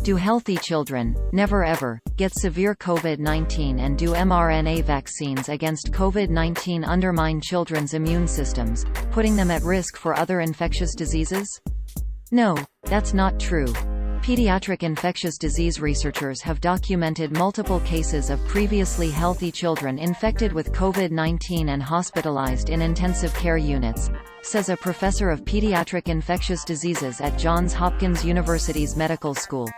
Do healthy children, never ever, get severe COVID-19, and do mRNA vaccines against COVID-19 undermine children's immune systems, putting them at risk for other infectious diseases? No, that's not true. Pediatric infectious disease researchers have documented multiple cases of previously healthy children infected with COVID-19 and hospitalized in intensive care units, says a professor of pediatric infectious diseases at Johns Hopkins University's medical school.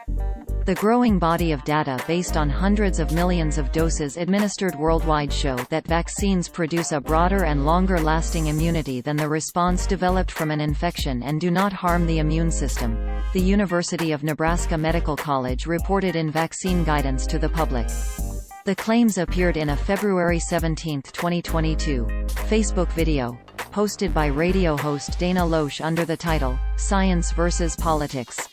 The growing body of data based on hundreds of millions of doses administered worldwide show that vaccines produce a broader and longer-lasting immunity than the response developed from an infection and do not harm the immune system, the University of Nebraska Medical College reported in Vaccine Guidance to the Public. The claims appeared in a February 17, 2022, Facebook video, posted by radio host Dana Loesch under the title, Science vs. Politics.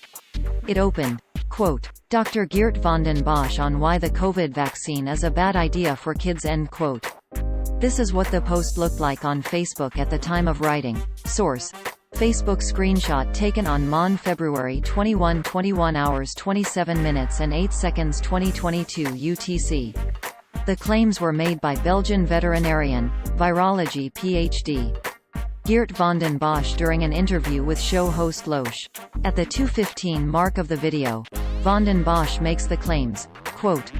It opened, quote, Dr. Geert van den Bosch on why the COVID vaccine is a bad idea for kids, end quote. This is what the post looked like on Facebook at the time of writing. Source: Facebook screenshot taken on Mon February 21, 21 hours 27 minutes and 8 seconds 2022 UTC. The claims were made by Belgian veterinarian, virology PhD. Geert van den Bosch during an interview with show host Loesch. At the 2:15 mark of the video, van den Bosch makes the claims, quote,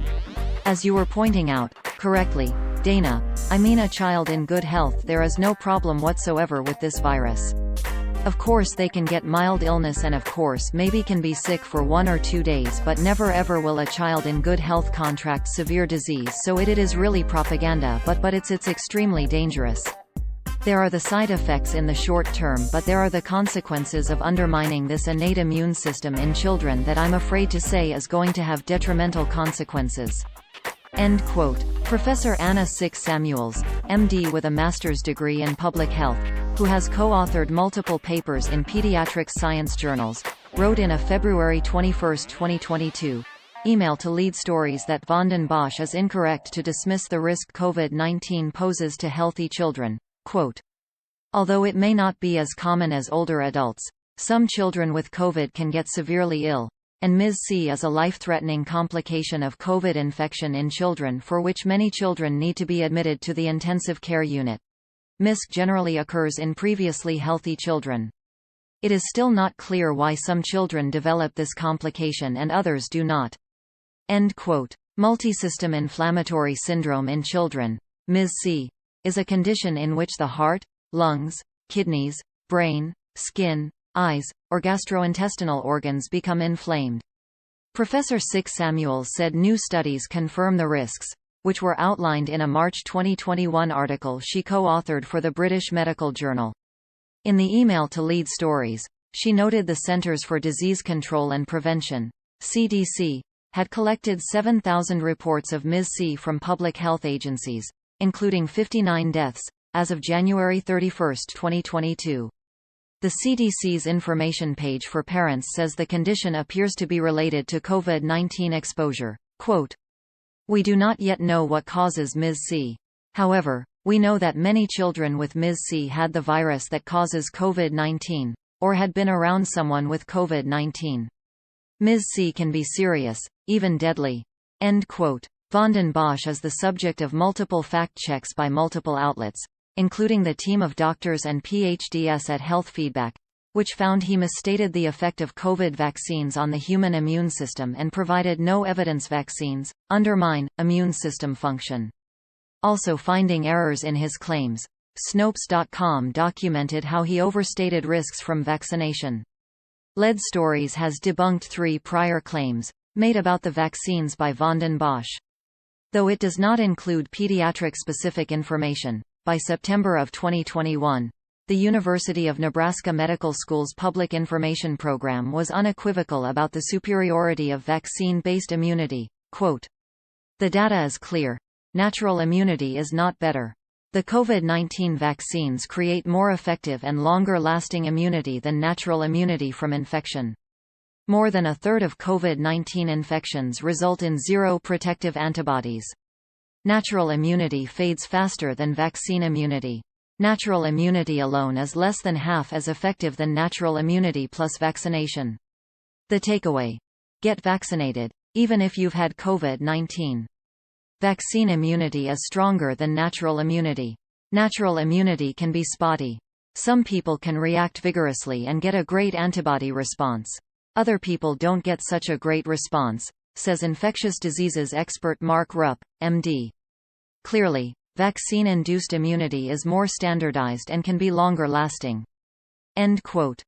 As you were pointing out, correctly, Dana, I mean a child in good health, there is no problem whatsoever with this virus. Of course they can get mild illness and of course maybe can be sick for 1 or 2 days, but never ever will a child in good health contract severe disease, so it is really propaganda, but it's extremely dangerous. There are the side effects in the short term, but there are the consequences of undermining this innate immune system in children that I'm afraid to say is going to have detrimental consequences. End quote. Professor Anna Six-Samuels, MD with a master's degree in public health, who has co-authored multiple papers in pediatric science journals, wrote in a February 21, 2022, email to Lead Stories that van den Bosch is incorrect to dismiss the risk COVID-19 poses to healthy children. Quote, Although it may not be as common as older adults, some children with COVID can get severely ill, and MS-C is a life-threatening complication of COVID infection in children for which many children need to be admitted to the intensive care unit. MS-C generally occurs in previously healthy children. It is still not clear why some children develop this complication and others do not. End quote. Multisystem inflammatory syndrome in children, MS-C, is a condition in which the heart, lungs, kidneys, brain, skin, eyes, or gastrointestinal organs become inflamed. Professor Six-Samuels said new studies confirm the risks, which were outlined in a March 2021 article she co-authored for the British Medical Journal. In the email to Lead Stories, she noted the Centers for Disease Control and Prevention, CDC, had collected 7,000 reports of MS-C from public health agencies, including 59 deaths, as of January 31, 2022. The CDC's information page for parents says the condition appears to be related to COVID-19 exposure. Quote, We do not yet know what causes MS-C. However, we know that many children with MS-C had the virus that causes COVID-19, or had been around someone with COVID-19. MS-C can be serious, even deadly. End quote. Van den Bosch is the subject of multiple fact-checks by multiple outlets, including the team of doctors and PhDs at Health Feedback, which found he misstated the effect of COVID vaccines on the human immune system and provided no evidence vaccines undermine immune system function. Also finding errors in his claims, Snopes.com documented how he overstated risks from vaccination. Lead Stories has debunked 3 prior claims made about the vaccines by van den Bosch. Though it does not include pediatric-specific information, by September of 2021, the University of Nebraska Medical School's Public Information Program was unequivocal about the superiority of vaccine-based immunity. Quote, The data is clear. Natural immunity is not better. The COVID-19 vaccines create more effective and longer-lasting immunity than natural immunity from infection. More than a third of COVID-19 infections result in zero protective antibodies. Natural immunity fades faster than vaccine immunity. Natural immunity alone is less than half as effective than natural immunity plus vaccination. The takeaway. Get vaccinated, even if you've had COVID-19. Vaccine immunity is stronger than natural immunity. Natural immunity can be spotty. Some people can react vigorously and get a great antibody response. Other people don't get such a great response, says infectious diseases expert Mark Rupp, MD. Clearly, vaccine-induced immunity is more standardized and can be longer lasting. End quote.